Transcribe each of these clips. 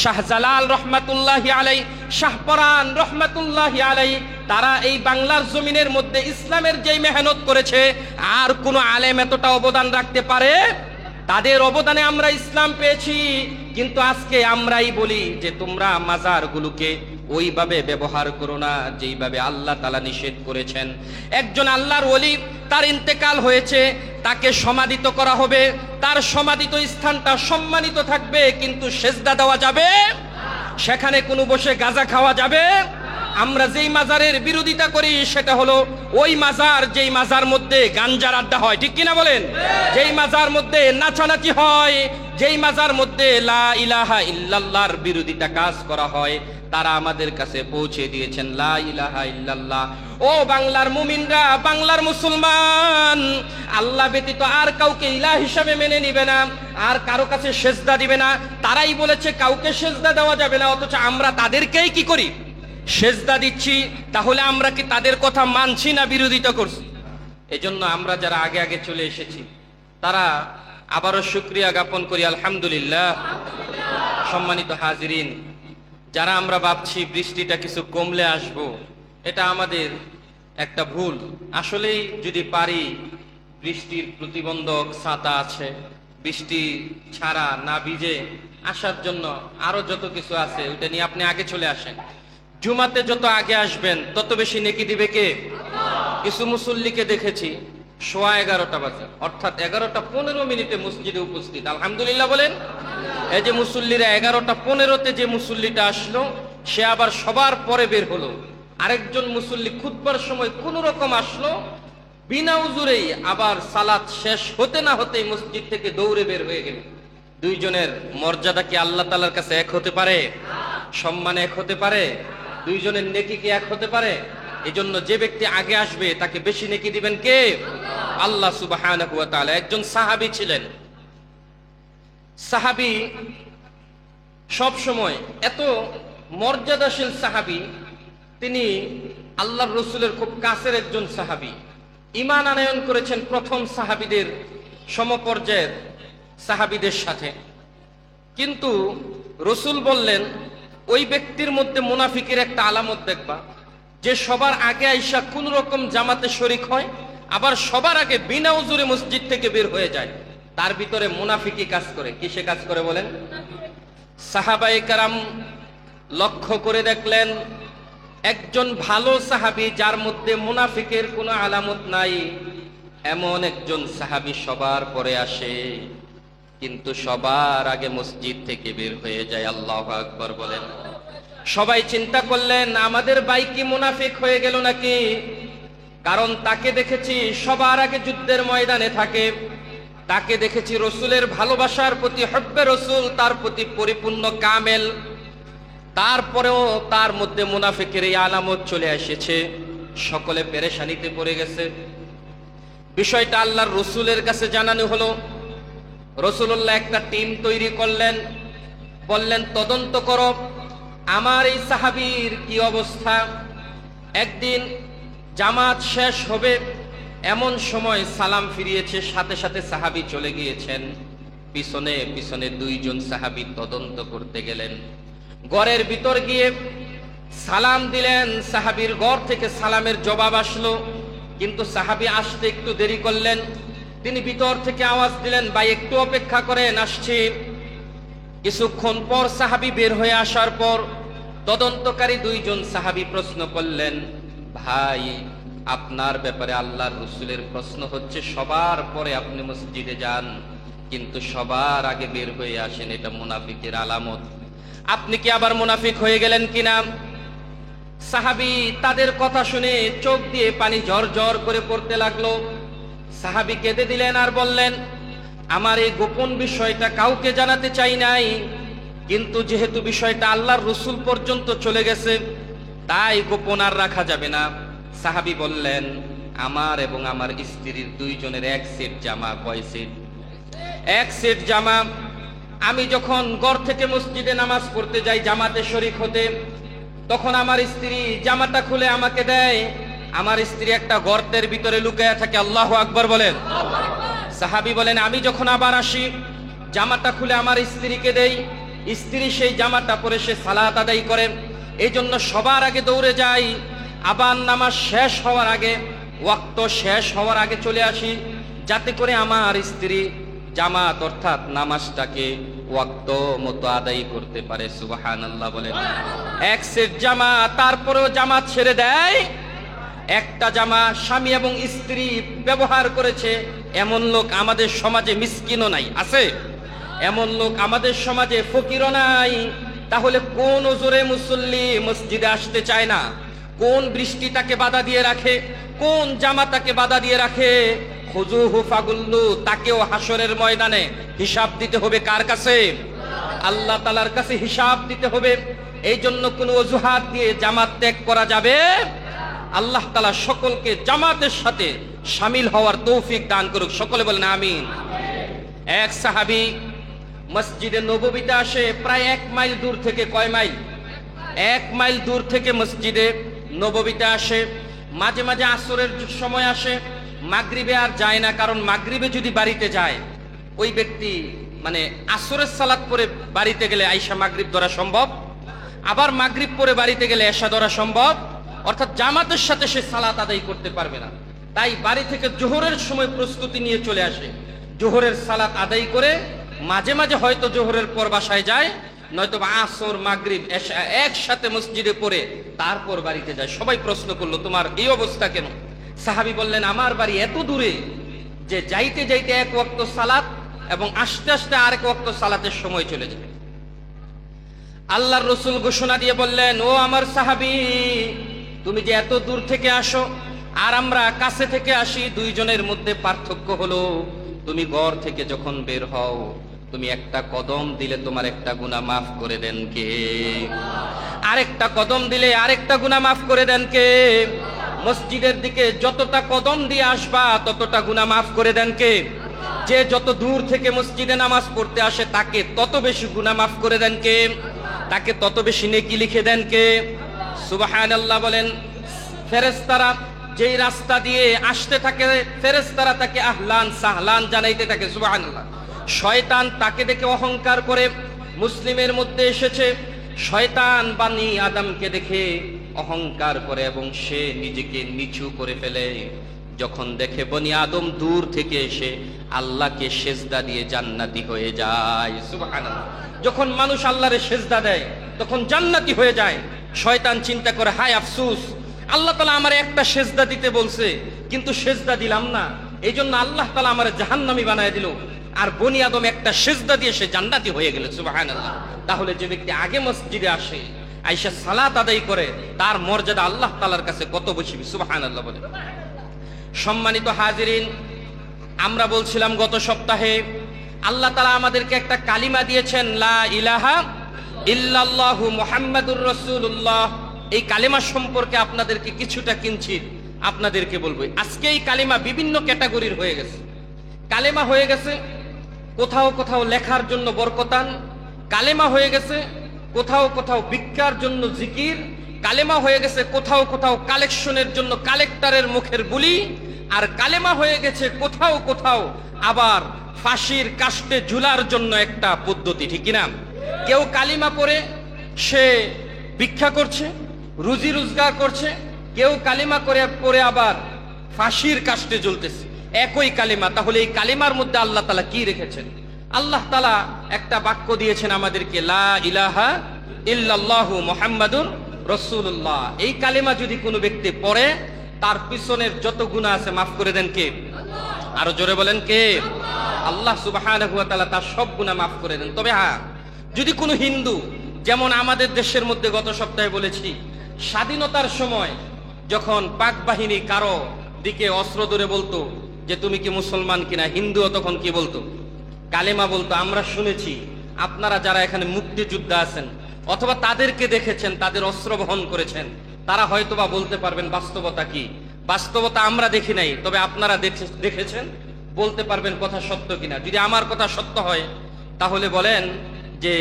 শাহজালাল রহমাতুল্লাহি আলাই, শাহপরান রহমাতুল্লাহি আলাই, তারা এই বাংলার জমিনের মধ্যে ইসলামের যেই মেহনত করেছে আর কোনো আলেম এতটা অবদান রাখতে পারে? তাদের অবদানে আমরা ইসলাম পেয়েছি। কিন্তু আজকে আমরাই বলি যে তোমরা মাজারগুলোকে ওইভাবে ব্যবহার করো না যেইভাবে আল্লাহ তাআলা নিষেধ করেছেন। একজন আল্লাহর ওলি, তার ইন্তেকাল হয়েছে, তাকে সমাধিত করা হবে, তার সমাধিত স্থানটা সম্মানিত থাকবে, কিন্তু সেজদা দেওয়া যাবে? সেখানে কোনো বসে গাঁজা খাওয়া যাবে? আমরা যেই মাজারের বিরোধিতা করি সেটা হলো ওই মাজার যেই মাজার মধ্যে গাঞ্জার আড্ডা হয়, ঠিক কিনা বলেন? যেই মাজার মধ্যে নাচানাচি হয়, যেই মাজার মধ্যে লা ইলাহা ইল্লাল্লাহর বিরোধিতা কাজ করা হয়, তারা আমাদের কাছে পৌঁছে দিয়েছেন লা ইলাহা ইল্লাল্লাহ। ও বাংলার মুমিনরা, বাংলার মুসলমান, আল্লাহ ব্যতীত আর কাউকে ইলাহ হিসাবে মেনে নিবে না, আর কারো কাছে সেজদা দিবে না। তারাই বলেছে কাউকে সেজদা দেওয়া যাবে না, অথচ আমরা তাদেরকেই কি করি? সেজদা দিচ্ছি। তাহলে আমরা কি তাদের কথা মানছি না বিরোধিতা করছি? এজন্য আমরা যারা আগে আগে চলে এসেছি তারা আবারও শুকরিয়া জ্ঞাপন করি, আলহামদুলিল্লাহ। সম্মানিত হাজিরিন, যারা আমরা ভাবছি বৃষ্টিটা কিছু কমলে আসবো, এটা আমাদের একটা ভুল। আসলেই যদি পারি, বৃষ্টির প্রতিবন্ধক ছাতা আছে, বৃষ্টি ছাড়া না ভিজে আসার জন্য আরো যত কিছু আছে, ওটা নিয়ে আপনি আগে চলে আসেন। জুমাতে যত আগে আসবেন তত বেশি নেকি দিবে কে? কিছু মুসল্লিকে দেখেছি 11:15 বাজে, অর্থাৎ 11:15 মসজিদে উপস্থিত। আলহামদুলিল্লাহ বলেন। এই যে মুসল্লিরা 11:15 যে মুসল্লিটা আসলো, সে আবার সবার পরে বের হলো। আরেকজন মুসল্লি খুতবার সময় কোন রকম আসলো, বিনা উজুরেই আবার সালাত শেষ হতে না হতেই মসজিদ থেকে দৌড়ে বের হয়ে গেল। দুইজনের মর্যাদা কি আল্লাহ তাআলার কাছে এক হতে পারে? সম্মান এক হতে পারে? দুইজনের নেকি কি এক হতে পারে? এজন্য যে ব্যক্তি আগে আসবে তাকে বেশি নেকি দিবেন কে? আল্লাহ সুবহানাহু ওয়া তাআলা। একজন সাহাবী ছিলেন। সাহাবী সব সময় এত মর্যাদাশীল সাহাবী, তিনি আল্লাহর রাসূলের খুব কাছের একজন সাহাবী। ঈমান আনয়ন করেছেন প্রথম সাহাবীদের সমপর্যায়ের সাহাবীদের সাথে। কিন্তু রাসূল বললেন, ওই ব্যক্তির মধ্যে মুনাফিকের একটা আলামত দেখবা, যে সবার আগে আইসা কোন রকম জামাতে শরীক হয়, আবার সবার আগে বিনা উজুরে মসজিদ থেকে বের হয়ে যায়। তার ভিতরে মুনাফিকি কাজ করে। কিসে কাজ করে বলেন? সাহাবায়ে কেরাম লক্ষ্য করে দেখলেন, একজন ভালো সাহাবী যার মধ্যে মুনাফিকের কোনো আলামত নাই, এমন একজন সাহাবী সবার পরে আসে, কিন্তু সবার আগে মসজিদ থেকে বের হয়ে যায়। আল্লাহু আকবার বলেন। সবাই চিন্তা করলেন, আমাদের ভাই কি মুনাফিক হয়ে গেল নাকি? কারণ তাকে দেখেছি সবার আগে যুদ্ধের ময়দানে থাকে, তাকে দেখেছি রসুলের ভালোবাসার প্রতি হব্বে রসুল তার প্রতি পরিপূর্ণ কামেল, তারপরেও তার মধ্যে মুনাফিকের এই আলামত চলে এসেছে। সকলে পেরেশানিতে পড়ে গেছে। বিষয়টা আল্লাহর রসুলের কাছে জানানো হলো। রাসূলুল্লাহ একটা টিম তৈরি করলেন, বললেন তদন্ত করো আমার এই সাহাবীর কি অবস্থা। একদিন জামাত শেষ হবে এমন সময় সালাম ফিরিয়েছে, সাথে সাথে সাহাবী চলে গিয়েছেন। পিছনে পিছনে দুইজন সাহাবী তদন্ত করতে গেলেন। ঘরের ভিতর গিয়ে সালাম দিলেন, সাহাবীর ঘর থেকে সালামের জবাব আসলো, কিন্তু সাহাবী আসতে একটু দেরি করলেন। তিনি ভিতর থেকে আওয়াজ দিলেন, ভাই একটু অপেক্ষা করেন, আসছি। কিছুক্ষণ পর সাহাবী বের হয়ে আসার পর তদন্তকারী দুইজন সাহাবী প্রশ্ন করলেন, ভাই আপনার ব্যাপারে আল্লাহর রাসূলের প্রশ্ন হচ্ছে সবার পরে আপনি মসজিদে যান, কিন্তু সবার আগে বের হয়ে আসেন, এটা মুনাফিকের আলামত। আপনি কি আবার মুনাফিক হয়ে গেলেন কিনা? সাহাবী তাদের কথা শুনে চোখ দিয়ে পানি ঝরঝর করে পড়তে লাগলো। সাহাবী কেঁদে দিলেন আর বললেন, আমার এই গোপন বিষয়টা কাউকে জানাতে চাই নাই, কিন্তু যেহেতু বিষয়টা আল্লাহর রাসূল পর্যন্ত চলে গেছে, তাই গোপন আর রাখা যাবে না। সাহাবী বললেন, আমার এবং আমার স্ত্রীর দুইজনের এক সেট জামা। কয় সেট? এক সেট জামা। আমি যখন ঘর থেকে মসজিদে নামাজ পড়তে যাই জামাতে শরীক হতে, তখন আমার স্ত্রী জামাটা খুলে আমাকে দেয়। আমার স্ত্রী একটা গর্তের ভিতরে লুকায়া থাকে। আল্লাহু আকবার বলেন। সাহাবী বলেন, আমি যখন আবার আসি জামাটা খুলে আমার স্ত্রীকে দেই, স্ত্রী সেই জামাটা পরে সে সালাত আদায় করে। এই জন্য সবার আগে দৌড়ে যাই, আবার নামাজ শেষ হওয়ার আগে, ওয়াক্ত শেষ হওয়ার আগে চলে আসি, যাতে করে আমার স্ত্রী জামাত অর্থাৎ নামাজটাকে ওয়াক্ত মতো আদায় করতে পারে। সুবহানাল্লাহ বলেন। এক সেট জামা, তারপরেও জামাত ছেড়ে দেয়। একটা জামা স্বামী এবং স্ত্রী ব্যবহার করেছে, এমন লোক আমাদের সমাজে মিসকিনও নাই, আছে? এমন লোক আমাদের সমাজে ফকিরও নাই। তাহলে কোন ওজরে মুসল্লি মসজিদে আসতে চায় না? কোন বৃষ্টি তাকে বাধা দিয়ে রাখে? কোন জামা তাকে বাধা দিয়ে রাখে? খুজুহু ফাগুল্লু, তাকেও হাসরের ময়দানে হিসাব দিতে হবে। কার কাছে? আল্লাহ তাআলার কাছে হিসাব দিতে হবে। এই জন্য কোন অজুহাত দিয়ে জামাত ত্যাগ করা যাবে? আল্লাহ তাআলা সকলকে জামাতের সাথে শামিল হওয়ার তৌফিক দান করুক। সকলে বলেন আমিন। এক সাহাবী মসজিদে নববীতে আসে প্রায় 1 মাইল দূর থেকে। কয় মাইল? 1 মাইল দূর থেকে মসজিদে নববীতে আসে। মাঝে মাঝে আসরের সময় আসে, মাগরিবে আর যায় না, কারণ মাগরিবে যদি বাড়িতে যায় ওই ব্যক্তি মানে আসরের সালাত পরে বাড়িতে গেলে আইসা মাগরিব ধরা সম্ভব, আবার মাগরিব পরে বাড়িতে গেলে এশা ধরা সম্ভব, অর্থাৎ জামাতের সাথে সে সালাত আদায় করতে পারবে না। তাই বাড়ি থেকে জোহরের সময় প্রস্তুতি নিয়ে চলে আসে, জোহরের সালাত আদায় করে মাঝে মাঝে হয়তো জোহরের পর বাসায় যায়, নয়তো আসর মাগরিব এশা একসাথে মসজিদে পড়ে তারপর বাড়িতে যায়। সবাই প্রশ্ন করলো, তোমার এই অবস্থা কেন? সাহাবী বললেন, আমার বাড়ি এত দূরে যে যাইতে যাইতে 1 ওয়াক্ত সালাত এবং আসতে আসতে আরেক ওয়াক্ত সালাতের সময় চলে যায়। আল্লাহর রাসূল ঘোষণা দিয়ে বললেন, ও আমার সাহাবী, তুমি যে এত দূর থেকে আসো আর আমরা কাছে থেকে আসি, দুইজনের মধ্যে পার্থক্য হলো তুমি ঘর থেকে যখন বের হও, তুমি একটা কদম দিলে তোমার একটা গুনাহ মাফ করে দেন কে? আরেকটা কদম দিলে আরেকটা গুনাহ মাফ করে দেন কে? মসজিদের দিকে যতটা কদম দিয়ে আসবা ততটা গুনাহ মাফ করে দেন কে? যে যত দূর থেকে মসজিদে নামাজ পড়তে আসে তাকে তত বেশি গুনাহ মাফ করে দেন কে? তাকে তত বেশি নেকি লিখে দেন কে? সুবহানাল্লাহ বলেন। ফেরেশতারা যেই রাস্তা দিয়ে আসতে থাকে, ফেরেশতারা তাকে আহলান সাহলান জানাইতে থাকে। সুবহানাল্লাহ। শয়তান তাকে দেখে অহংকার করে। মুসলিমের মধ্যে এসেছে, শয়তান বানি আদমকে দেখে অহংকার করে এবং সে নিজেকে নিচু করে ফেলে। যখন দেখে বনি আদম দূর থেকে এসে আল্লাহকে সেজদা দিয়ে জান্নাতি হয়ে যায়। সুবহানাল্লাহ। যখন মানুষ আল্লাহরে সেজদা দেয় তখন জান্নাতি হয়ে যায়। শয়তান চিন্তা করে, হায় আফসোস, আল্লাহ তাআলা আমারে একটা সেজদা দিতে বলছে কিন্তু সেজদা দিলাম না, এই জন্য আল্লাহ তাআলা আমারে জাহান্নামী বানায় দিল। আর বনি আদম একটা সেজদা দিয়ে সে জান্নাতি হয়ে গেল। সুবহানাল্লাহ। তাহলে যে ব্যক্তি আগে মসজিদে আসে, আইসা সালাত আদায় করে, তার মর্যাদা আল্লাহ তাআলার কাছে কত বেশি। সুবহানাল্লাহ বলে। সম্মানিত হাজিরিন, আমরা বলছিলাম গত সপ্তাহে আল্লাহ তাআলা আমাদেরকে একটা কালিমা দিয়েছেন, লা ইলাহা ইল্লাল্লাহু মুহাম্মাদুর রাসূলুল্লাহ। এই কালিমা সম্পর্কে আপনাদেরকে কিছুটা কিঞ্চিত আপনাদেরকে বলবো। আজকে এই কালিমা বিভিন্ন ক্যাটাগরির হয়ে গেছে। কালেমা হয়ে গেছে কোথাও কোথাও লেখার জন্য বরকতান, কালেমা হয়ে গেছে কোথাও কোথাও ভিক্ষার জন্য জিকির, কালেমা হয়ে গেছে কোথাও কোথাও কালেকশনের জন্য কালেক্টরের মুখের বুলি, আর কালেমা হয়ে গেছে কোথাও কোথাও আবার ফাঁসির কাস্টে ঝুলার জন্য একটা পদ্ধতি। ঠিক কিনা? কেউ কালিমা পড়ে সে ভিক্ষা করছে, রুজি রোজগার করছে, কেউ কালিমা করে পড়ে আবার ফাঁসির কাস্টে ঝুলতেছে। একই কালিমা। তাহলে এই কালিমার মধ্যে আল্লাহ তাআলা কি রেখেছেন? আল্লাহ তাআলা একটা বাক্য দিয়েছেন আমাদেরকে, লা ইলাহা ইল্লাল্লাহু মুহাম্মাদুর রাসূলুল্লাহ। এই কালিমা যদি কোনো ব্যক্তি পড়ে তার পিছনের যত গুনাহ আছে মাফ করে দেন কে? আরো জোরে বলেন কে? আল্লাহ সুবহানাহু ওয়া তাআলা তার সব গুনাহ মাফ করে দেন। তবে হ্যাঁ, যদি কোনো হিন্দু, যেমন আমাদের দেশের মধ্যে গত সপ্তাহে বলেছি, স্বাধীনতার সময় যখন পাক বাহিনী কারো দিকে অস্ত্র ধরে বলতো যে তুমি কি মুসলমান কিনা, হিন্দুও তখন কি বলতো? কালেমা বলতো। আমরা শুনেছি, আপনারা যারা এখানে মুক্তিযোদ্ধা আছেন অথবা তাদেরকে দেখেছেন, তাদের অস্ত্র বহন করেছেন, তারা হয়তোবা বলতে পারবেন বাস্তবতা কি। বাস্তবতা আমরা দেখি নাই, তবে আপনারা দেখেছেন, বলতে পারবেন কথা সত্য কিনা। যদি আমার কথা সত্য হয় তাহলে বলেন যে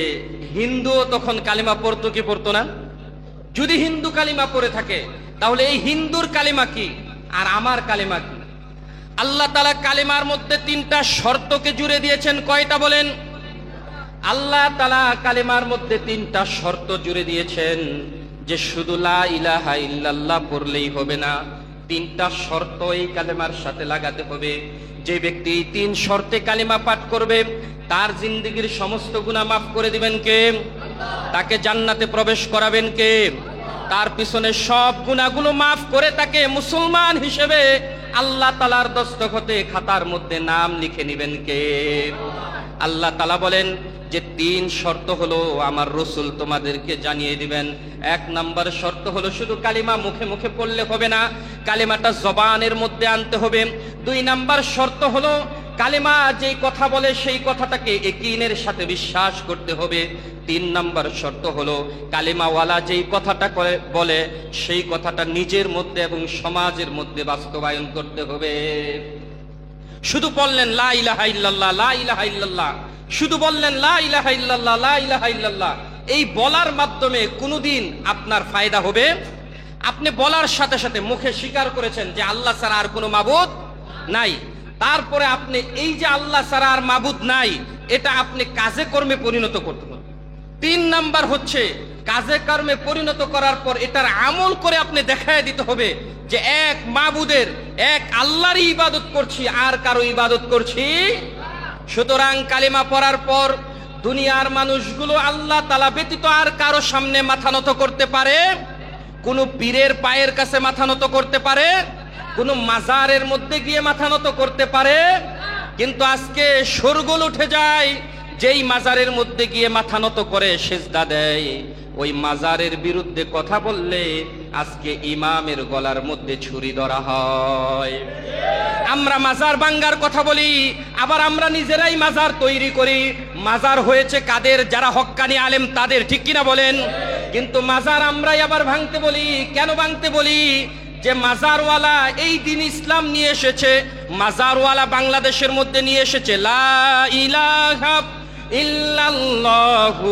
হিন্দুও তখন কালিমা পড়তো কি পড়তো না? যদি হিন্দু কালিমা পড়ে থাকে তাহলে এই হিন্দুর কালিমা কি আর আমার কালিমা কি? আল্লাহ তাআলা কালিমার মধ্যে 3টা শর্তকে জুড়ে দিয়েছেন। কয়টা বলেন? আল্লাহ তাআলা কালেমার মধ্যে 3টা শর্ত জুড়ে দিয়েছেন, যে শুধু লা ইলাহা ইল্লাল্লাহ পড়লেই হবে না, 3টা শর্ত এই কালেমার সাথে লাগাতে হবে। যে ব্যক্তি 3 শর্তে কালেমা পাঠ করবে তার জিন্দেগীর সমস্ত গুনাহ মাফ করে দিবেন কে? তাকে জান্নাতে প্রবেশ করাবেন কে? তার পিছনে সব গুনাহগুলো মাফ করে তাকে মুসলমান হিসেবে আল্লাহ তাআলার দস্তখতে খাতার মধ্যে নাম লিখে নেবেন কে? আল্লাহ তাআলা বলেন যে 3 শর্ত হলো আমার রাসূল তোমাদেরকে জানিয়ে দিবেন। 1 নাম্বার শর্ত হলো শুধু কালিমা মুখে মুখে পড়লে হবে না, কালিমাটা জবানের মধ্যে আনতে হবে। 2 নাম্বার শর্ত হলো কালিমা যেই কথা বলে সেই কথাটাকে ইয়াকিনের সাথে বিশ্বাস করতে হবে। 3 নাম্বার শর্ত হলো কালিমাওয়ালা যেই কথাটা বলে সেই কথাটা নিজের মধ্যে এবং সমাজের মধ্যে বাস্তবায়ন করতে হবে। শুধু বললেন লা ইলাহা ইল্লাল্লাহ, লা ইলাহা ইল্লাল্লাহ, শুধু বললেন লা ইলাহা ইল্লাল্লাহ, লা ইলাহা ইল্লাল্লাহ, এই বলার মাধ্যমে কোনোদিন আপনার ফায়দা হবে? আপনি বলার সাথে সাথে মুখে স্বীকার করেছেন যে আল্লাহ ছাড়া আর কোনো মাবুদ নাই, তারপরে আপনি এই যে আল্লাহ ছাড়া আর মাবুদ নাই এটা আপনি কাজে কর্মে পরিণত করতে হবে। 3 নাম্বার হচ্ছে কাজে কর্মে পরিণত করার পর এটার আমল করে আপনি দেখায় দিতে হবে যে এক মাবুদের, এক আল্লাহরই ইবাদত করছি, আর কারো ইবাদত করছি। সুতরাং কালিমা পড়ার পর দুনিয়ার মানুষগুলো আল্লাহ তাআলা ব্যতীত আর কারো সামনে মাথা নত করতে পারে? কোন পীরের পায়ের কাছে মাথা নত করতে পারে? কোন মাজারের মধ্যে গিয়ে মাথা নত করতে পারে? কিন্তু আজকে শোরগোল উঠে যায়, যেই মাজারের মধ্যে গিয়ে মাথা নত করে সিজদা দেয়, ওই মাজারের বিরুদ্ধে কথা বললে আজকে ইমামের গলার মধ্যে ছুরি ধরা হয়। আমরা মাজার ভাঙ্গার কথা বলি, আবার আমরা নিজেরাই মাজার তৈরি করি। মাজার হয়েছে কাদের? যারা হক্কানি আলেম তাদের, ঠিক কিনা বলেন? কিন্তু মাজার আমরাই আবার ভাঙতে বলি। কেন ভাঙতে বলি? যে মাজারওয়ালা এই দিন ইসলাম নিয়ে এসেছে, মাজারওয়ালা বাংলাদেশের মধ্যে নিয়ে এসেছে লা ইলাহা ইল্লাল্লাহু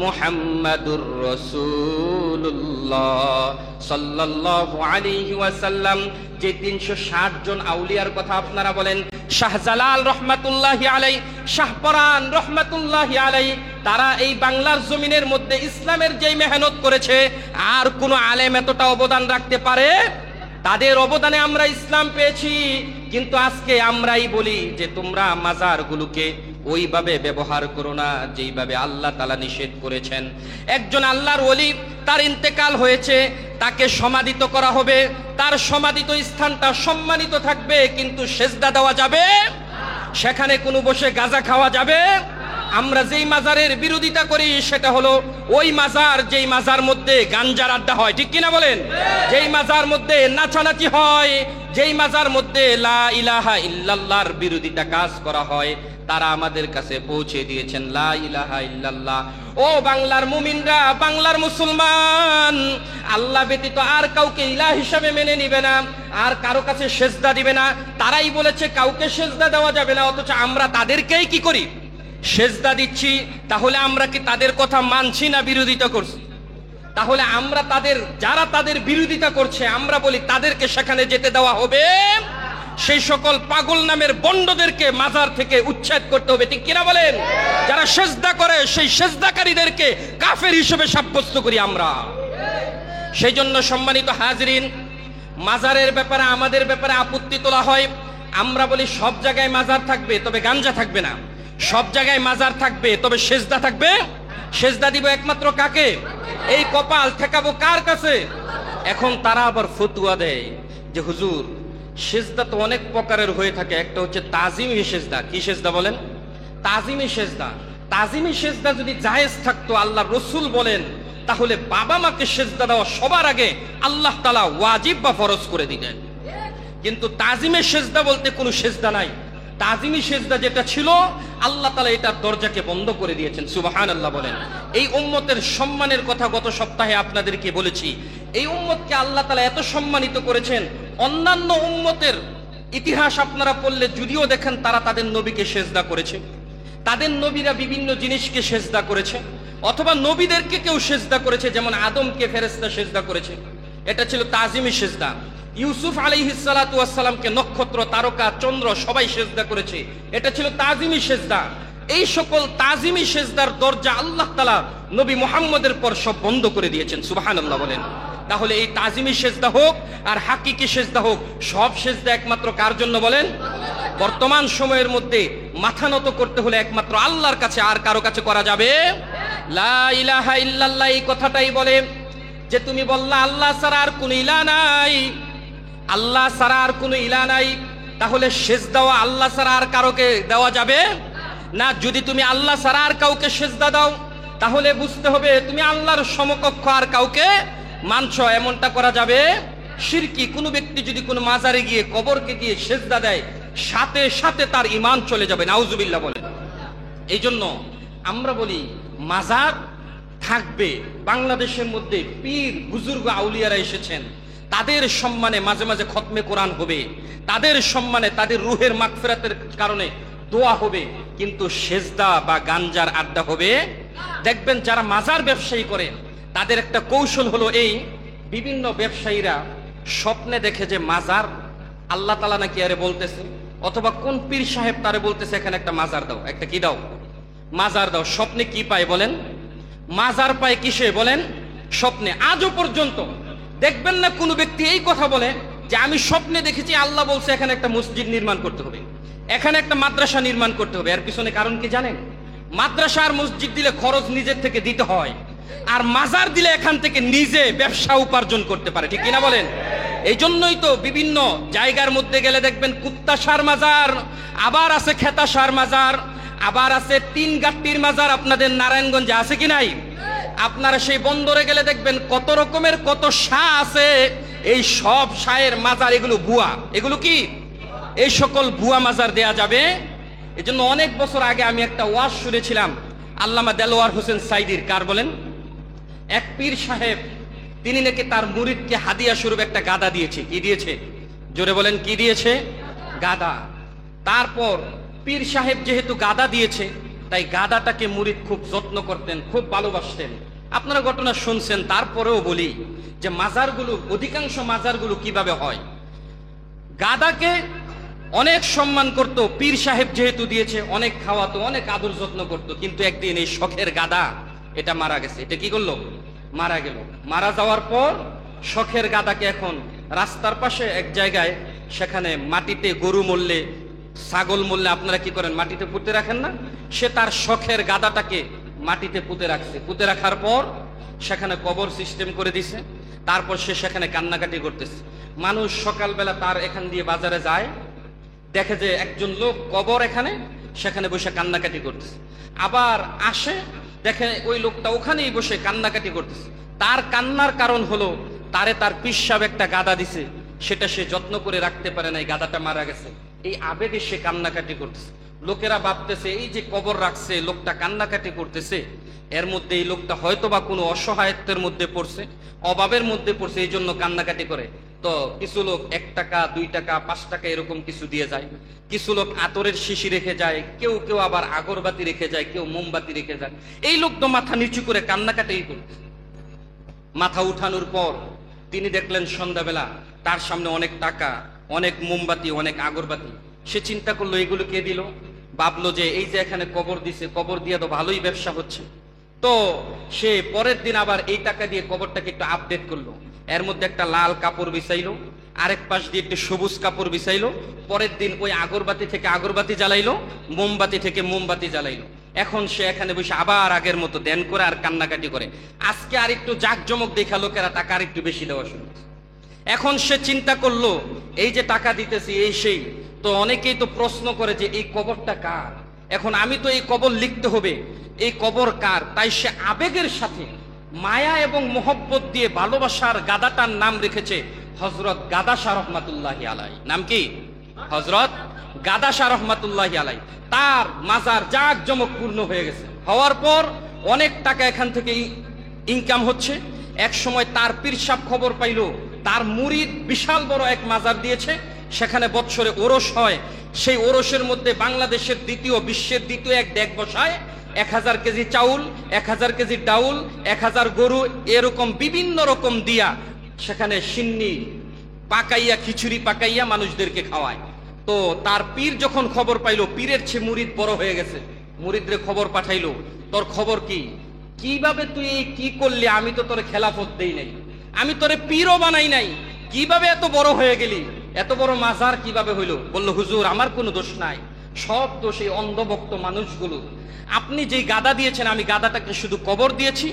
মুহাম্মাদুর রাসূলুল্লাহ সাল্লাল্লাহু আলাইহি ওয়াসাল্লাম। যে 360 জন আউলিয়ার কথা আপনারা বলেন, শাহজালাল রহমাতুল্লাহি আলাইহি, শাহপরান রহমাতুল্লাহি আলাইহি, তারা এই বাংলার জমিনের মধ্যে ইসলামের যেই মেহনত করেছে আর কোন আলেম এতটা অবদান রাখতে পারে? তাদের অবদানে আমরা ইসলাম পেয়েছি। কিন্তু আজকে আমরাই বলি যে তোমরা মাজারগুলোকে ওইভাবে ব্যবহার করো না যেইভাবে আল্লাহ তাআলা নিষেধ করেছেন। একজন আল্লাহর ওলি, তার ইন্তেকাল হয়েছে, তাকে সমাধিত করা হবে, তার সমাধিত স্থানটা সম্মানিত থাকবে, কিন্তু সেজদা দেওয়া যাবে? সেখানে কোনো বসে গাঁজা খাওয়া যাবে? আমরা যেই মাজারের বিরোধিতা করি সেটা হলো ওই মাজার যেই মাজার মধ্যে গাঞ্জার আড্ডা হয়, ঠিক কিনা বলেন? যেই মাজার মধ্যে নাচানাচি হয়, যেই মাজার মধ্যে লা ইলাহা ইল্লাল্লাহর বিরোধিতা কাজ করা হয়, তারা আমাদের কাছে পৌঁছে দিয়েছেন লা ইলাহা ইল্লাল্লাহ। ও বাংলার মুমিনরা, বাংলার মুসলমান, আল্লাহ ব্যতীত আর কাউকে ইলাহ হিসাবে মেনে নিবে না, আর কারো কাছে সেজদা দিবে না। তারাই বলেছে কাউকে সেজদা দেওয়া যাবে না, অথচ আমরা তাদেরকেই কি করি? সেজদা দিচ্ছি। তাহলে আমরা কি তাদের কথা মানছি না বিরোধিতা করছি? তাহলে আমরা তাদের, যারা তাদের বিরোধিতা করছে, আমরা বলি তাদেরকে সেখানে যেতে দেওয়া হবে? সেই সকল পাগল নামের বন্ডদেরকে মাজার থেকে উচ্ছেদ করতে হবে, ঠিক কিনা বলেন? যারা সেজদা করে সেই সেজদাকারীদেরকে কাফের হিসেবে সাব্যস্ত করি আমরা। সেই জন্য সম্মানিত হাজরিন, মাজারের ব্যাপারে আমাদের ব্যাপারে আপত্তি তোলা হয়। আমরা বলি সব জায়গায় মাজার থাকবে তবে গাঞ্জা থাকবে না, সব জায়গায় মাজার থাকবে তবে সেজদা থাকবে। সেজদা দিব একমাত্র কাকে? এই কপাল ঠেকাবো কার কাছে? এখন তারা আবার ফতুয়া দেয় যে হুজুর সেজদা তো অনেক প্রকারের হয়ে থাকে, একটা হচ্ছে তাজিমি সেজদা। কি সেজদা বলেন? তাজিমি সেজদা। তাজিমি সেজদা যদি জায়েজ থাকতো, আল্লাহ রসুল বলেন, তাহলে বাবা মাকে সেজদা দেওয়া সবার আগে আল্লাহ তাআলা ওয়াজিব বা ফরজ করে দিতেন। কিন্তু তাজিমে সেজদা বলতে কোনো সেজদা নাই। তাজিমি সেজদা যেটা ছিল, আল্লাহ তাআলা এটার দরজাকে বন্ধ করে দিয়েছেন। সুবহানাল্লাহ বলেন। এই উম্মতের সম্মানের কথা গত সপ্তাহে আপনাদেরকে বলেছি। এই উম্মতকে আল্লাহ তাআলা এত সম্মানিত করেছেন, অন্যান্য উম্মতের ইতিহাস আপনারা পড়লে যদিও দেখেন তারা তাদের নবীকে সেজদা করেছে, তাদের নবীরা বিভিন্ন জিনিসকে সেজদা করেছে, অথবা নবীদেরকে কেউ সেজদা করেছে, যেমন আদমকে ফেরেশতা সেজদা করেছে, এটা ছিল তাজিমি সেজদা। ইউসুফ আলাইহিস সালাতু ওয়াস সালামকে নক্ষত্র, তারকা, চন্দ্র সবাই সেজদা করেছে, এটা ছিল তাজিমি সেজদা। এই সকল তাজিমি সেজদার দরজা আল্লাহ তাআলা নবী মুহাম্মদের পর সব বন্ধ করে দিয়েছেন। সুবহানাল্লাহ বলেন। তাহলে এই তাজিমি সেজদা হোক আর হাকিকি সেজদা হোক, সব সেজদা একমাত্র কার জন্য বলেন? বর্তমান সময়ের মধ্যে মাথা নত করতে হলে একমাত্র আল্লাহর কাছে, আর কারো কাছে করা যাবে? লা ইলাহা ইল্লাল্লাহ এই কথাটাই বলে যে তুমি বললা আল্লাহ ছাড়া আর কোনো ইলাহ নাই, আল্লাহ ছাড়া আর কোনো ইলাহ নাই, তাহলে সেজদাও আল্লাহ ছাড়া আর কারোকে দেওয়া যাবে না। যদি তুমি আল্লাহ ছাড়া আর কাউকে সেজদা দাও, তাহলে বুঝতে হবে তুমি আল্লাহর সমকক্ষ আর কাউকে মানছো, এমনটা করা যাবে শিরকি। কোনো ব্যক্তি যদি কোনো মাজারে গিয়ে কবরকে গিয়ে সেজদা দেয়, সাথে সাথে তার ঈমান চলে যাবে, নাউজুবিল্লাহ বলেন। এই জন্য আমরা বলি মাজার থাকবে। বাংলাদেশের মধ্যে পীর বুজুর্গ আউলিয়ারা এসেছেন, তাদের সম্মানে মাঝে মাঝে খতমে কোরআন হবে, তাদের সম্মানে তাদের রুহের মাগফিরাতের কারণে দোয়া হবে, কিন্তু সেজদা বা গাঞ্জার আড্ডা হবে। দেখবেন যারা মাজার ব্যবসায়ী করে তাদের একটা কৌশল হলো এই, বিভিন্ন ব্যবসায়ীরা স্বপ্নে দেখে যে মাজার আল্লাহ তাআলা নাকি আরে বলতেছে, অথবা কোন পীর সাহেব তারে বলতেছে এখানে একটা মাজার দাও, একটা কি দাও, মাজার দাও। স্বপ্নে কি পায় বলেন? মাজার পায় কিসে বলেন? স্বপ্নে। আজও পর্যন্ত দেখবেন না কোনো ব্যক্তি এই কথা বলে যে আমি স্বপ্নে দেখেছি আল্লাহ বলছে এখানে একটা মসজিদ নির্মাণ করতে হবে, এখানে একটা মাদ্রাসা নির্মাণ করতে হবে। এর পিছনে কারণ কি জানেন? মাদ্রাসা আর মসজিদ দিলে খরচ নিজের থেকে দিতে হয়, আর মাজার দিলে এখান থেকে নিজে ব্যবসা উপার্জন করতে পারে, ঠিক কিনা বলেন? এই জন্যই তো বিভিন্ন জায়গার মধ্যে গেলে দেখবেন কুত্তাসার মাজার, আবার আছে খেতাসার মাজার, আবার আছে তিন গাট্টির মাজার। আপনাদের নারায়ণগঞ্জে আছে কি নাই? আপনারা সেই বন্দরে গেলে দেখবেন কত রকমের কত শাহ আছে। এই সব শাহের মাজার এগুলো ভুয়া। এগুলো কি? এই সকল ভুয়া মাজার দেয়া যাবে। এই জন্য অনেক বছর আগে আমি একটা ওয়াজ শুনেছিলাম আল্লামা দেলোয়ার হোসেন সাইদির। কার বলেন? এক পীর সাহেব, তিনি নাকি তার মুরিদকে হাদিয়া স্বরূপ একটা গাদা দিয়েছে। কি দিয়েছে? জোরে বলেন, কি দিয়েছে? গাদা। তারপর পীর সাহেব যেহেতু গাদা দিয়েছে, তাই গাদাটাকে মুরিদ খুব যত্ন করতেন, খুব ভালোবাসতেন। আপনারা ঘটনা শুনছেন। তারপরেও বলি যে মাজারগুলো, অধিকাংশ মাজারগুলো কিভাবে হয়, গাদাকে অনেক সম্মান করত। পীর সাহেব যেহেতু দিয়েছে, অনেক খাওয়াতো, অনেক আদর যত্ন করত। কিন্তু একদিন এই শখের গাদা এটা মারা গেছে। এটা কি করলো? মারা গেল। মারা যাওয়ার পর শখের গাদাকে এখন রাস্তার পাশে এক জায়গায়, সেখানে মাটিতে গরু মরলে, ছাগল মরলে আপনারা কি করেন? মাটিতে পুঁতে রাখেন না? সে তার শখের গাদাটাকে মাটিতে পুঁতে রাখছে। পুঁতে রাখার পর সেখানে কবর সিস্টেম করে দিছে। তারপর সে সেখানে কান্নাকাটি করতেছে। মানুষ সকালবেলা তার এখান দিয়ে বাজারে যায়, দেখে যে একজন লোক কবর এখানে, সেখানে বসে কান্নাকাটি করতেছে। আবার আসে, দেখে ওই লোকটা ওখানেই বসে কান্নাকাটি করতেছে। তার কান্নার কারণ হলো তারে তার পীর সাহেব একটা গাদা দিছে, সেটা সে যত্ন করে রাখতে পারে না, এই গাদাটা মারা গেছে। এই আবেগে সে কান্নাকাটি করতেছে। লোকেরা ভাবতেছে এই যে কবর রাখছে, লোকটা কান্নাকাটি করতেছে, এর মধ্যে এই লোকটা হয়তোবা কোনো অসহায়ত্বের মধ্যে পড়ছে, অভাবের মধ্যে পড়ছে, এই জন্য কান্নাকাটি করে। তো কিছু লোক 1 টাকা 2 টাকা 5 টাকা এরকম কিছু দিয়ে যায়, কিছু লোক আতরের শিশি রেখে যায়, কেউ কেউ আবার আগরবাতি রেখে যায়, কেউ মোমবাতি রেখে যায়। এই লোক তো মাথা নিচু করে কান্নাকাটি করছে। মাথা উঠানোর পর তিনি দেখলেন সন্ধ্যাবেলা তার সামনে অনেক টাকা, অনেক মোমবাতি, অনেক আগরবাতি। সে চিন্তা করলো এগুলো কে দিল? ভাবলো যে এই যে এখানে কবর দিছে, কবর দিয়ে তো ভালোই ব্যবসা হচ্ছে। তো সে পরের দিন আবার এই টাকা দিয়ে কবরটাকে একটু আপডেট করলো। এর মধ্যে একটা লাল কাপড় বিছাইলো, আরেক পাশ দিয়ে একটু সবুজ কাপড় বিছাইলো। পরের দিন ওই আগরবাতি থেকে আগরবাতি জ্বালাইলো, মোমবাতি থেকে মোমবাতি জ্বালাইলো। এখন সে এখানে বসে আবার আগের মতো দেন করে আর কান্নাকাটি করে। আজকে আর একটু জাঁকজমক দেখা লোকেরা টাকা আর একটু বেশি দেওয়া শুরু। এখন সে চিন্তা করলো এই যে টাকা দিতেছি এই সেই, তো অনেকেই তো প্রশ্ন করে যে এই কবরটা কার, এখন আমি তো এই কবর লিখতে হবে, এই কবর কার। তাই সে আবেগের সাথে মায়া এবং মোহব্বত দিয়ে ভালোবাসার গাদাটার নাম রেখেছে হযরত গাদা শাহ রহমাতুল্লাহি আলাই। নাম কি? হযরত গাদা শাহ রহমাতুল্লাহি আলাই। তার মাজার জাঁকজমক পূর্ণ হয়ে গেছে। হওয়ার পর অনেক টাকা এখান থেকে ইনকাম হচ্ছে। এক সময় তার পীর সাহেব খবর পাইল তার মুরিদ বিশাল বড় এক মাজার দিয়েছে, সেখানে বৎসরে ওরস হয়। সেই ওরসের মধ্যে বাংলাদেশের দ্বিতীয়, বিশ্বের দ্বিতীয় এক ডেক বসায়। 1000 কেজি চাউল, 1000 কেজি ডাউল, 1000 গরু, এরকম বিভিন্ন রকম দিয়া সেখানে সিন্নি পাকাইয়া, খিচুড়ি পাকাইয়া মানুষদেরকে খাওয়ায়। তো তার পীর যখন খবর পাইল পীরের চেয়ে মুরিদ বড় হয়ে গেছে, মুরিদরে খবর পাঠাইলো, তোর খবর কি, কিভাবে তুই এই কি করলি, আমি তো তোরে খেলাফত দেই নাই, আমি তোরে পীরও বানাই নাই, কিভাবে এত বড় হয়ে গেলি, এত বড় মাজার কিভাবে হইলো? বলল হুজুর আমার কোনো দোষ নাই, সব দোষ এই অন্ধভক্ত মানুষগুলো। আপনি যেই গাদা দিয়েছেন আমি গাদাটাকে শুধু কবর দিয়েছি,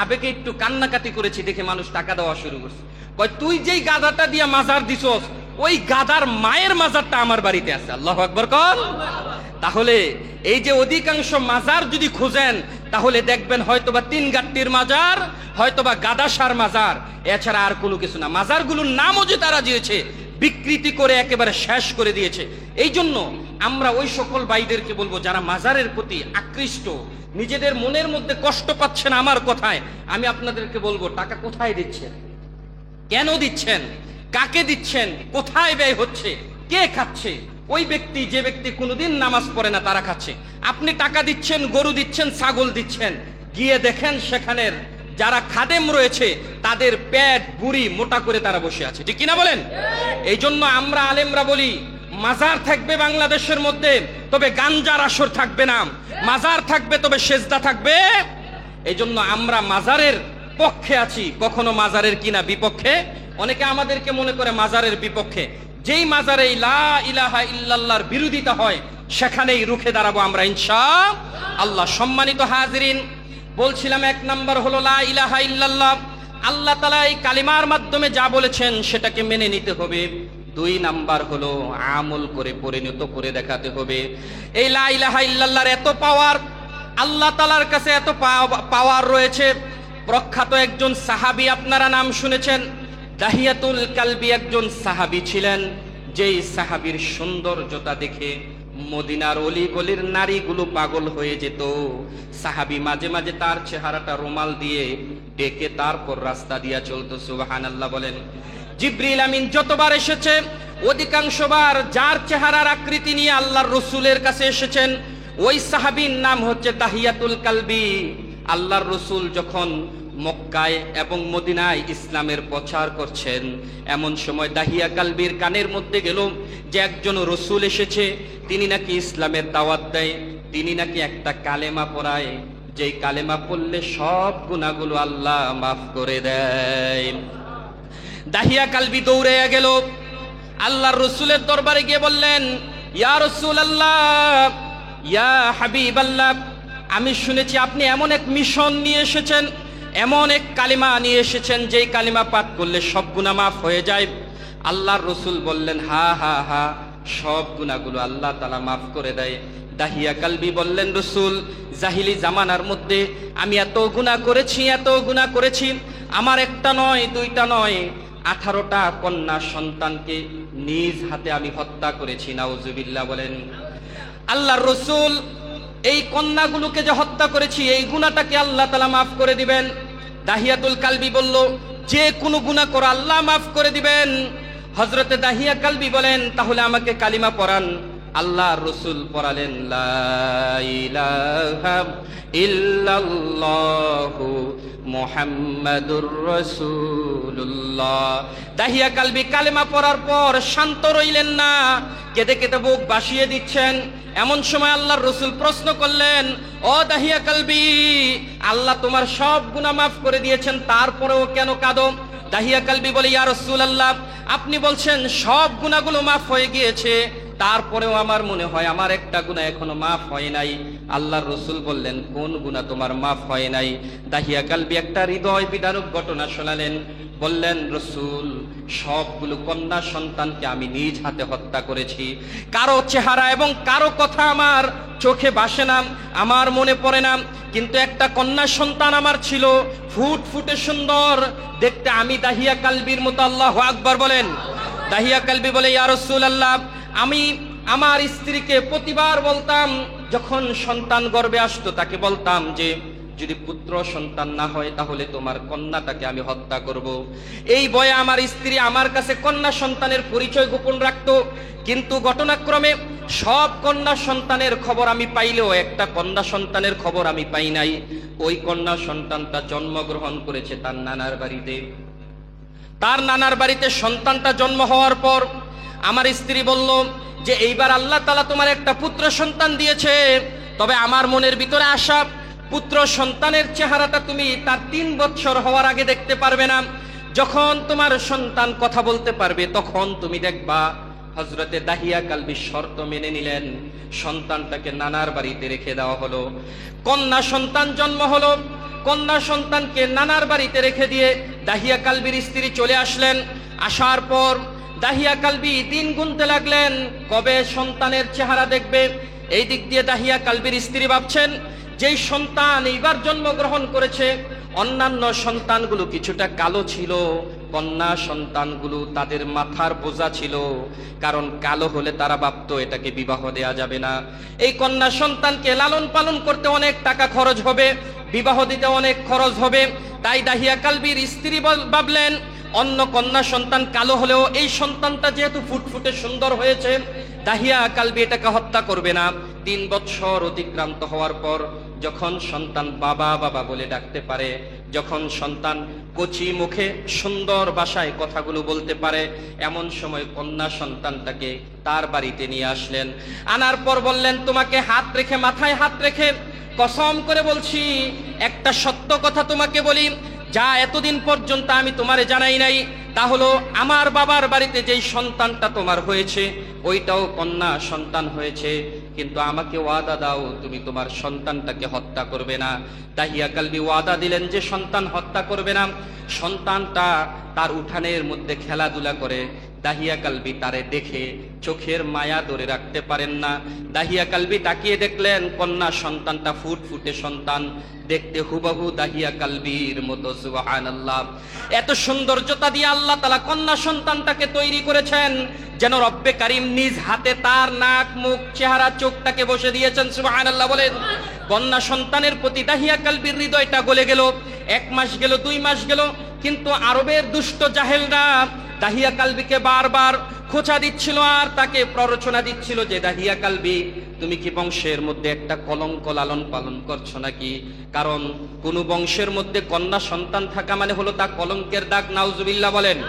আবেগে একটু কান্নাকাটি করেছি দেখে মানুষ টাকা দেওয়া শুরু করছে। কয় তুই যেই গাদাটা দিয়া মাজার দিছস ওই গাদার মায়ের মাজারটা আমার বাড়িতে আছে। আল্লাহু আকবার কর। তাহলে এই যে অধিকাংশ মাজার যদি খুঁজেন তাহলে দেখবেন হয়তোবা তিন গাট্টির মাজার, হয়তোবা গাদাসার মাজার, এছাড়া আর কোনো কিছু না। মাজারগুলোর নামও যে তারা দিয়েছে বিকৃতি করে একেবারে শেষ করে দিয়েছে। এই জন্য আমরা ওই সকল ভাইদেরকে বলবো যারা মাজারের প্রতি আকৃষ্ট, নিজেদের মনের মধ্যে কষ্ট পাচ্ছেন আমার কথায়, আমি আপনাদেরকে বলবো টাকা কোথায় দিচ্ছেন, কেন দিচ্ছেন, কাকে দিচ্ছেন, কোথায় ব্যয় হচ্ছে, কে খাচ্ছে? ওই ব্যক্তি যে ব্যক্তি কোনোদিন নামাজ পড়ে না তারা খাচ্ছে। আপনি টাকা দিচ্ছেন, গরু দিচ্ছেন, ছাগল দিচ্ছেন, গিয়ে দেখেন সেখানের যারা খাদেম রয়েছে তাদের পেট বুড়ি মোটা করে তারা বসে আছে, ঠিক কিনা বলেন? এই জন্য আমরা আলেমরা বলি মাজার থাকবে বাংলাদেশের মধ্যে, তবে গাঞ্জার আসর থাকবে না। মাজার থাকবে তবে সেজদা থাকবে। এই জন্য আমরা মাজারের পক্ষে আছি, কখনো মাজারের কিনা বিপক্ষে। অনেকে আমাদেরকে মনে করে মাজারের বিপক্ষে। যেই মাজারে লা ইলাহা ইল্লাল্লাহর বিরোধিতা হয় সেখানেই রুখে দাঁড়াবো আমরা ইনশাআল্লাহ। সম্মানিত হাজিরিন, বলছিলাম এক নাম্বার হলো লা ইলাহা ইল্লাল্লাহ। আল্লাহ তাআলা এই কালিমার মাধ্যমে যা বলেছেন সেটাকে মেনে নিতে হবে। দুই নাম্বার হলো আমল করে পরিণত করে দেখাতে হবে। এই লা ইলাহা ইল্লাল্লাহর এত পাওয়ার, আল্লাহ তাআলার কাছে এত পাওয়ার রয়েছে। প্রখ্যাত একজন সাহাবী আপনারা নাম শুনেছেন, দাহিয়াতুল কালবি একজন সাহাবী ছিলেন, যেই সাহাবীর সৌন্দর্যতা দেখে মদিনার অলি গলির নারীগুলো পাগল হয়ে যেত। সাহাবী মাঝে মাঝে তার চেহারাটা রুমাল দিয়ে ডেকে তারপর রাস্তা দিয়া চলতো। সুবহানাল্লাহ বলেন। জিবরিল আমিন যতবার এসেছে অধিকাংশবার যার চেহারার আকৃতি নিয়ে আল্লাহর রাসূলের কাছে এসেছেন ওই সাহাবীর নাম হচ্ছে দাহিয়াতুল কালবি। আল্লাহর রাসূল যখন মক্কায় এবং মদিনায় ইসলামের প্রচার করছেন, এমন সময় দাহিয়া কালবির কানের মধ্যে গেল যে একজন রাসূল এসেছে, তিনি নাকি ইসলামের দাওয়াত দেয়, তিনি নাকি একটা কালেমা পড়ায়, যেই কালেমা পড়লে সব গুনাহগুলো আল্লাহ মাফ করে দেয়। দাহিয়া কালবি দৌড়ে গেল, আল্লাহর রাসূলের দরবারে গিয়ে বললেন, ইয়া রাসূলুল্লাহ, ইয়া হাবিবাল্লাহ, আমি শুনেছি আপনি এমন এক মিশন নিয়ে এসেছেন, এমন এক কালিমা নিয়ে এসেছেন যেই কালিমা পাঠ করলে সব গুনাহ মাফ হয়ে যায়। আল্লাহর রাসূল বললেন, হা হা হা, সব গুনাহগুলো আল্লাহ তাআলা মাফ করে দেয়। দাহিয়া কালবি বললেন, রাসূল, জাহিলি জামানার মধ্যে আমি এত গুনাহ করেছি, এত গুনাহ করেছি, আমার একটা নয় দুইটা নয় 18টা কন্যা সন্তানকে নিজ হাতে আমি হত্যা করেছি। নাউজুবিল্লাহ বলেন। আল্লাহর রাসূল এই কন্যাগুলোকে যে হত্যা করেছি এই গুনাহটাকে আল্লাহ তাআলা মাফ করে দিবেন। দাহিয়াতুল কালবি বলল, যে কোনো গুনাহ করে আল্লাহ মাফ করে দিবেন। হযরতে দাহিয়া কালবি বলেন, তাহলে আমাকে কালিমা পড়ান। আল্লাহর রাসূল পড়ালেন, লা ইলাহা ইল্লাল্লাহু মুহাম্মাদুর রাসূলুল্লাহ। দাহিয়া কালবি কালেমা পড়ার পর শান্ত রইলেন না, কেঁদে কেঁদে বুক ভাসিয়ে দিচ্ছেন। এমন সময় আল্লাহর রাসূল প্রশ্ন করলেন, ও দাহিয়া কালবি, আল্লাহ তোমার সব গুনাহ মাফ করে দিয়েছেন, তারপরেও কেন কাঁদো? দাহিয়া কালবি বলে, ইয়া রাসূলুল্লাহ, আপনি বলছেন সব গুনাহগুলো মাফ হয়ে গিয়েছে, তারপরেও আমার মনে হয় আমার একটা গুনাহ এখনো মাফ হয় নাই। আল্লাহর রাসূল বললেন, কোন গুনাহ তোমার মাফ হয় নাই? দাহিয়া কালবি একটা হৃদয় বিদারক ঘটনা শোনালেন। বললেন, রাসূল, সবগুলো কন্যা সন্তানকে আমি নিজ হাতে হত্যা করেছি। কারো চেহারা এবং কারো কথা আমার চোখে ভাসে না, আমার মনে পড়ে না, কিন্তু একটা কন্যা সন্তান আমার ছিল, ফুটফুটে সুন্দর দেখতে, আমি দাহিয়া কালবির মতো। আল্লাহু আকবার বলেন। দাহিয়া কালবি বলে, ইয়া রাসূলুল্লাহ, আমি আমার স্ত্রীকে প্রতিবার বলতাম, যখন সন্তান গর্ভে আসতো তাকে বলতাম যে যদি পুত্র সন্তান না হয় তাহলে তোমার কন্যাটাকে আমি হত্যা করব। এই ভয়ে আমার স্ত্রী আমার কাছে কন্যা সন্তানের পরিচয় গোপন রাখতো, কিন্তু ঘটনাক্রমে সব কন্যা সন্তানের খবর আমি পাইলেও একটা কন্যা সন্তানের খবর আমি পাই নাই। ওই কন্যা সন্তানটা জন্মগ্রহণ করেছে তার নানার বাড়িতে। তার নানার বাড়িতে সন্তানটা জন্ম হওয়ার পর আমার স্ত্রী বলল যে এইবার আল্লাহ তাআলা তোমার একটা পুত্র সন্তান দিয়েছে, তবে আমার মনের ভিতরে আসা পুত্র সন্তানের চেহারাটা তুমি তার 3 বছর হওয়ার আগে দেখতে পারবে না। যখন তোমার সন্তান কথা বলতে পারবে তখন তুমি দেখবা। হযরতে দাহিয়া কালবি শর্ত মেনে নিলেন, সন্তানটাকে নানার বাড়িতে রেখে দেওয়া হলো। কন্যা সন্তান জন্ম হলো। কন্যা সন্তানকে নানার বাড়িতে রেখে দিয়ে দাহিয়া কালবির স্ত্রী চলে আসলেন। আসার পর দাহিয়া কালবি দিন গুনতে লাগলেন কবে সন্তানের চেহারা দেখবে। এই দিক দিয়ে দাহিয়া কালবির স্ত্রী ভাবছেন, যেই সন্তান এইবার জন্মগ্রহণ করেছে অন্যান্য সন্তানগুলো কিছুটা কালো ছিল, কন্যা সন্তানগুলো তাদের মাথার বোঝা ছিল, কারণ কালো হলে তারা ভাবতো এটাকে বিবাহ দেয়া যাবে না। এই কন্যা সন্তানকে লালন পালন করতে অনেক টাকা খরচ হবে, বিবাহ দিতে অনেক খরচ হবে। তাই দাহিয়া কালবির স্ত্রী ভাবলেন অন্য কন্যা সন্তান কালো হলেও এই সন্তানটা যেহেতু ফুটফুটে সুন্দর হয়েছে, দাহিয়া কালবি এটাকে হত্যা করবে না। 3 বছর অতিক্রান্ত হওয়ার পর যখন সন্তান বাবা বাবা বলে ডাকতে পারে, যখন সন্তান কচি মুখে সুন্দর ভাষায় কথাগুলো বলতে পারে, এমন সময় কন্যা সন্তানটাকে তার বাড়িতে নিয়ে আসলেন। আনার পর বললেন, তোমাকে হাত রেখে, মাথায় হাত রেখে কসম করে বলছি, একটা সত্য কথা তোমাকে বলি, যা এতদিন পর্যন্ত আমি তোমারে জানাই নাই, তা হলো আমার বাবার বাড়িতে যেই সন্তানটা তোমার হয়েছে ওইটাও কন্যা সন্তান হয়েছে, কিন্তু আমাকে ওয়াদা দাও তুমি তোমার সন্তানটাকে হত্যা করবে না। দাহিয়া কালবি ওয়াদা দিলেন যে সন্তান হত্যা করবে না। সন্তানটা তার উঠানের মধ্যে খেলাধুলা করে। দাহিয়া কালবি তারে দেখে চোখের মায়া ধরে রাখতে পারেন না। দাহিয়া কালবি তাকিয়ে দেখলেন কন্যা সন্তানটা ফুটফুটে সন্তান, দেখতে হুবহু দাহিয়া কালবির মতো। সুবহানাল্লাহ! এত সৌন্দর্যতা দিয়ে আল্লাহ তাআলা কন্যা সন্তানটাকে তৈরি করেছেন যেন রব্বে কারীম নিজ হাতে তার নাক, মুখ, চেহারা, চোখটাকে বসে দিয়েছেন। সুবহানাল্লাহ বলেন। কন্যা সন্তানের প্রতি দাহিয়া কালবির হৃদয়টা গলে গেল। 1 মাস গেল, 2 মাস গেল, কিন্তু আরবের দুষ্ট জাহেলরা দাহিয়া কালবিকে বারবার খোঁচা দিচ্ছিল আর তাকে প্ররোচনা দিচ্ছিল যে দাহিয়া কালবি, তুমি কি বংশের মধ্যে একটা কলঙ্ক লালন পালন করছো নাকি? কারণ কোন বংশের মধ্যে কন্যা সন্তান থাকা মানে হলো তা কলঙ্কের দাগ। নাউজুবিল্লাহ বলেন।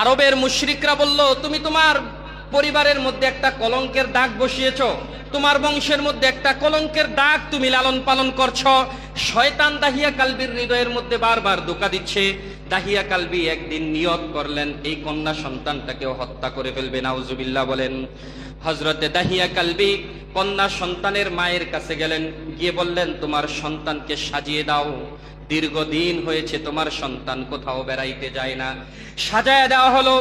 আরবের মুশরিকরা বলল, তুমি তোমার পরিবারের মধ্যে একটা কলঙ্কের দাগ বসিয়েছো, তোমার বংশের মধ্যে একটা কলঙ্কের দাগ তুমি লালন পালন করছো। শয়তান দাহিয়া কালবির হৃদয়ের মধ্যে বারবার ধোঁকা দিচ্ছে। দাহিয়া কালবি একদিন নিয়ত করলেন এই কন্যা সন্তানটাকেও হত্যা করে ফেলবে। নাউজুবিল্লাহ বলেন। হযরতে দাহিয়া কালবি কন্যা সন্তানের মায়ের কাছে গেলেন, গিয়ে বললেন, তোমার সন্তানকে সাজিয়ে দাও, দীর্ঘদিন হয়েছে তোমার সন্তান কোথাও বেড়াইতে যায় না। সাজায় দেওয়া হলো।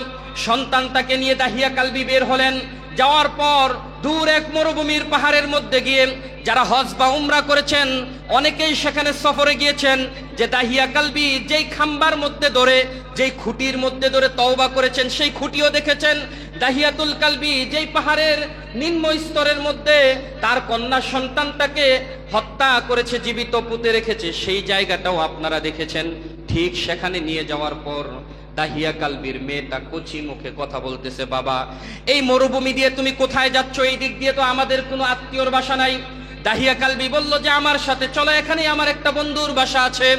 সন্তানটাকে নিয়ে দাহিয়া কালবি বের হলেন। যাওয়ার পর দূর এক মরুভূমির পাহাড়ের মধ্যে গিয়ে যারা হজ বা উমরা করেছেন অনেকেই সেখানে সফরে গিয়েছেন যে দাহিয়া কালবি যেই খাম্বার মধ্যে ধরে, যেই খুঁটির মধ্যে ধরে তওবা করেছেন সেই খুঁটিও দেখেছেন। দাহিয়াতুল কালবি যেই পাহাড়ের নিম্ন স্তরের মধ্যে তার কন্যা সন্তানটাকে হত্যা করেছে, জীবিত পুঁতে রেখেছে, সেই জায়গাটাও আপনারা দেখেছেন। ঠিক সেখানে নিয়ে যাওয়ার পর দাহিয়া কালবির মেয়েটা কচি মুখে কথা বলতেছে, বাবা এই মরুভূমি দিয়ে তুমি কোথায় যাচ্ছ? এই দিক দিয়ে তো আমাদের কোনো আত্মীয়র বাসা নাই। দাহিয়া কালবি বলল যে আমার সাথে চলো, এখানে আমার একটা বন্ধুর বাসা আছে।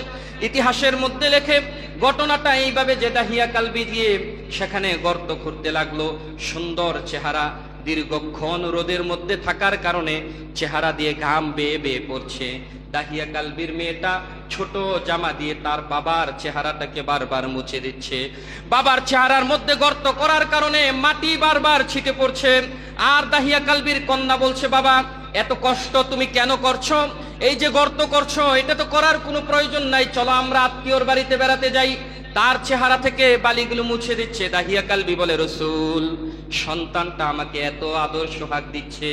ইতিহাসের মধ্যে লেখে ঘটনাটা এইভাবে যে দাহিয়া কালবি দিয়ে সেখানে গর্ত খুঁড়তে লাগলো। সুন্দর চেহারা, দীর্ঘক্ষণ রোদের মধ্যে থাকার কারণে চেহারা দিয়ে ঘাম বেয়ে বেয়ে পড়ছে। দাহিয়া কালবির মেয়েটা ছোট জামা দিয়ে তার বাবার চেহারাটাকে বারবার মুছে দিচ্ছে। বাবার চেহারার মধ্যে গর্ত করার কারণে মাটি বারবার ছিটে পড়ছে। আর দাহিয়া কালবির কন্যা বলছে, বাবা এত কষ্ট তুমি কেন করছো? এই যে গর্ত করছো এটা তো করার কোনো প্রয়োজন নাই, চলো আমরা আত্মীয়র বাড়িতে বেড়াতে যাই। তার চেহারা থেকে বালিগুলো মুছে দিচ্ছে। দাহিয়া কালবি বলে, রসুল সন্তানটা আমাকে এত আদর সোহাগ দিচ্ছে,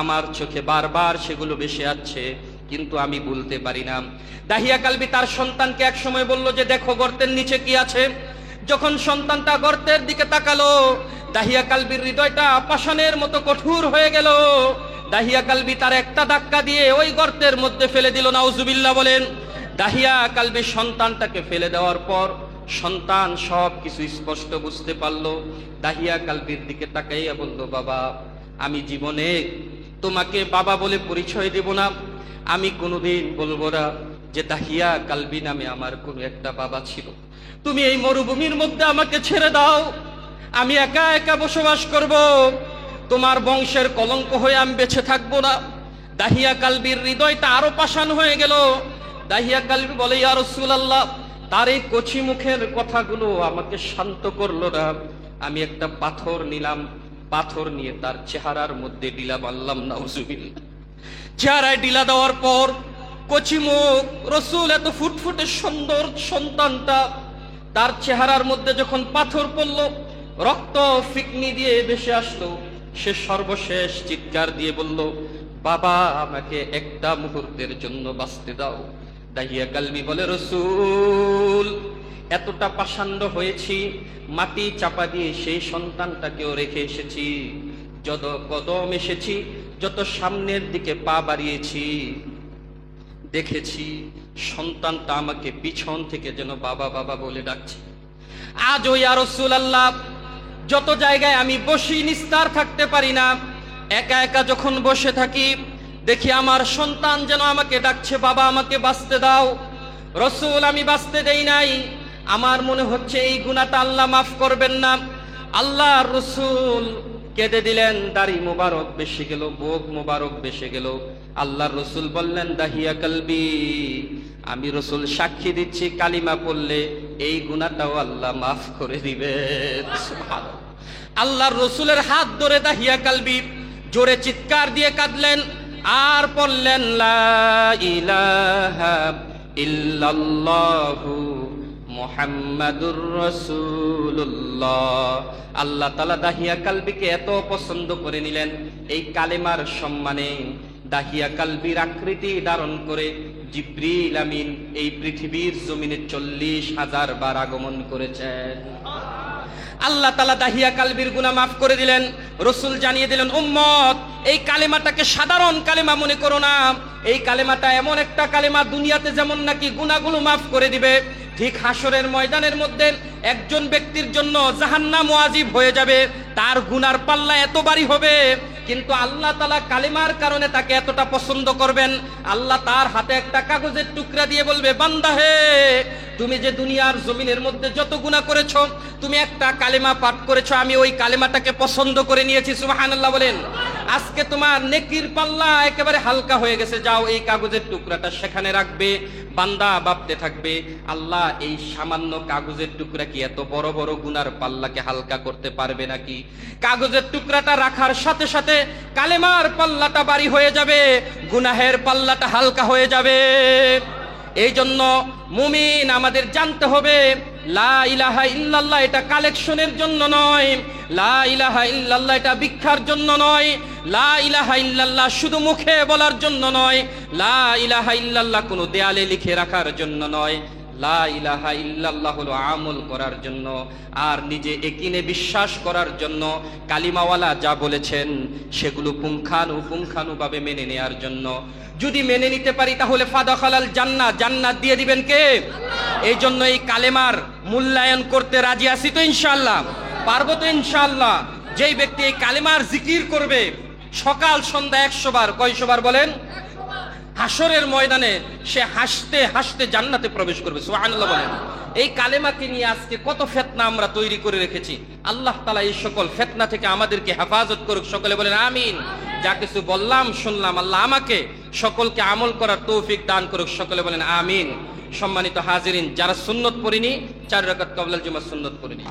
আমার চোখে বারবার সেগুলো ভেসে আসছে, কিন্তু আমি বলতে পারি না। দাহিয়া কালবি তার সন্তানকে এক সময় বলল যে দেখো গর্তের নিচে কি আছে। যখন সন্তানটা গর্তের দিকে তাকালো, দাহিয়া কালবির হৃদয়টা পাষাণের মতো কঠোর হয়ে গেল। দাহিয়া কালবি তার একটা ধাক্কা দিয়ে ওই গর্তের মধ্যে ফেলে দিল। নাউজুবিল্লাহ বলেন। দাহিয়া কালবি সন্তানটাকে ফেলে দেওয়ার পর সন্তান সব কিছু স্পষ্ট বুঝতে পারলো। দাহিয়া কালবির দিকে তাকাইয়া বলল, বাবা আমি জীবনে তোমাকে বাবা বলে পরিচয় দেব না, আমি কোনোদিন বলবো না যে দাহিয়া কালবি নামে আমার কোনো একটা বাবা ছিল। তুমি এই মরুভূমির মধ্যে আমাকে ছেড়ে দাও, আমি একা একা বসবাস করব, তোমার বংশের কলঙ্ক হয়ে আমি বেঁচে থাকবো না। দাহিয়া কালবির হৃদয়টা আরো পাষাণ হয়ে গেল। দাহিয়া কালবি বলে, ইয়া রাসূলুল্লাহ, তার এই কচি মুখের কথাগুলো আমাকে শান্ত করলো না। আমি একটা পাথর নিলাম, পাথর নিয়ে তার চেহারার মধ্যে ডিলা মারলাম। নাউজুবিল্লাহ। চেহারায় ডিলা দেওয়ার পর কচি মুখ, রসুল এত ফুটফুটে সুন্দর সন্তানটা, তার চেহারার মধ্যে যখন পাথর পড়ল, রক্ত ফিকনি দিয়ে ভেসে আসলো, সে সর্বশেষ চিৎকার দিয়ে বলল, বাবা, আমাকে একটা মুহূর্তের জন্য বাঁচতে দাও। দাহিয়া কালবি বলে, রসুল, এতটা পাষাণ্ড হয়েছি, মাটি চাপা দিয়ে সেই সন্তানটাকেও রেখে এসেছি। যত কদম এসেছি, যত সামনের দিকে পা বাড়িয়েছি, দেখেছি সন্তানটা আমাকে পিছন থেকে যেন বাবা বাবা বলে ডাকছে। আজও ইয়া রাসূলুল্লাহ, যত জায়গায় আমি বসি নিস্তার থাকতে পারি না, একা একা যখন বসে থাকি, দেখি আমার সন্তান যেন আমাকে ডাকছে, বাবা, আমাকে বাঁচতে দাও। রসুল, আমি বাঁচতে দেই নাই। আমার মনে হচ্ছে এই গুনাহটা আল্লাহ মাফ করবেন না। আল্লাহ রসুল কেঁদে দিলেন, দাড়ি মুবারক বেশি গেল, বুক মুবারক বেশি গেল। আল্লাহর রসুল বললেন, দাহিয়া কালবি, আমি রসুল সাক্ষী দিচ্ছি, কালিমা পড়লে এই গুনাহটাও আল্লাহ মাফ করে দিবেন। সুবহানাল্লাহ। আল্লাহর রসুলের হাত ধরে দাহিয়া কালবি জোরে চিৎকার দিয়ে কাঁদলেন, আর পড়লেন, লা ইলাহা ইল্লাল্লাহু মুহাম্মাদুর রাসূলুল্লাহ। আল্লাহ তাআলা দাহিয়া কালবিকে এত পছন্দ করে নিলেন, এই কালেমার সম্মানে দাহিয়া কালবির আকৃতি ধারণ করে জিবরিল আমিন এই পৃথিবীর জমিনে 40,000 বার আগমন করেছেন। আল্লাহ তাআলা দাহিয়া কালবির গুনাহ মাফ করে দিলেন। রসুল জানিয়ে দিলেন, উম্মত, এই কালেমাটাকে সাধারণ কালেমা মনে করো না। এই কালেমাটা এমন একটা কালেমা, দুনিয়াতে যেমন নাকি গুনাহগুলো মাফ করে দিবে, ঠিক হাসরের ময়দানের মধ্যে একজন ব্যক্তির জন্য জাহান্নাম ওয়াজিব হয়ে যাবে, তার গুনার পাল্লা এত ভারী হবে, কিন্তু আল্লাহ তাআলা কালেমার কারণে তাকে এতটা পছন্দ করবেন। আল্লাহ তার হাতে একটা কাগজের টুকরা দিয়ে বলবে, বান্দা হে, তুমি যে দুনিয়ার জমিনের মধ্যে যত গুনাহ করেছো, তুমি একটা কালেমা পাঠ করেছো, আমি ওই কালেমাটাকে পছন্দ করে নিয়েছি। সুবহানাল্লাহ বলেন। আজকে তোমার নেকির পাল্লা একেবারে হালকা হয়ে গেছে, যাও এই কাগজের টুকরাটা সেখানে রাখবে। বান্দা ভাবতে থাকবে, আল্লাহ এই সামান্য কাগজের টুকরা কি এত বড় বড় গুনার পাল্লাকে হালকা করতে পারবে নাকি? কাগজের টুকরাটা রাখার সাথে সাথে কালেমার পাল্লাটা ভারী হয়ে যাবে, গুনাহের পাল্লাটা হালকা হয়ে যাবে। এই জন্য মুমিন আমাদের জানতে হবে, লা ইলাহা ইল্লাল্লাহ এটা কালেকশনের জন্য নয়, লা ইলাহা ইল্লাল্লাহ এটা ভিক্ষার জন্য নয়, লা ইলাহা ইল্লাল্লাহ শুধু মুখে বলার জন্য নয়, লা ইলাহা ইল্লাল্লাহ কোনো দেয়ালে লিখে রাখার জন্য নয়, লা ইলাহা ইল্লাল্লাহ হলো আমল করার জন্য, আর নিজে একিনে বিশ্বাস করার জন্য। কালিমাওয়ালা যা বলেছেন সেগুলো পুঙ্খানুপুঙ্খানুভাবে মেনে নেয়ার জন্য। যদি মেনে নিতে পারি তাহলে ফাদাখালাল জান্নাহ, জান্নাত দিয়ে দিবেন কে? এই জন্য এই কালেমার মূল্যায়ন করতে রাজি আছি তো ইনশাআল্লাহ? পারবো তো ইনশাআল্লাহ? যেই ব্যক্তি এই কালেমার জিকির করবে সকাল সন্ধ্যা 100 বার, কয়শো বার বলেন? হাসরের ময়দানে সে হাসতে হাসতে জান্নাতে প্রবেশ করবে। সুবহানাল্লাহ বলেন। এই কালেমাকে নিয়ে আজকে কত ফিতনা আমরা তৈরি করে রেখেছি। আল্লাহ তাআলা এই সকল ফিতনা থেকে আমাদেরকে হেফাজত করুক। সকলে বলেন আমিন। যা কিছু বললাম শুনলাম, আল্লাহ আমাকে সকলকে আমল করার তৌফিক দান করুক। সকলে বলেন আমিন। সম্মানিত হাজিরিন, যারা সুন্নত পড়িনি 4 রাকাত ক্বাবলাল জুমা সুন্নত পড়িনি।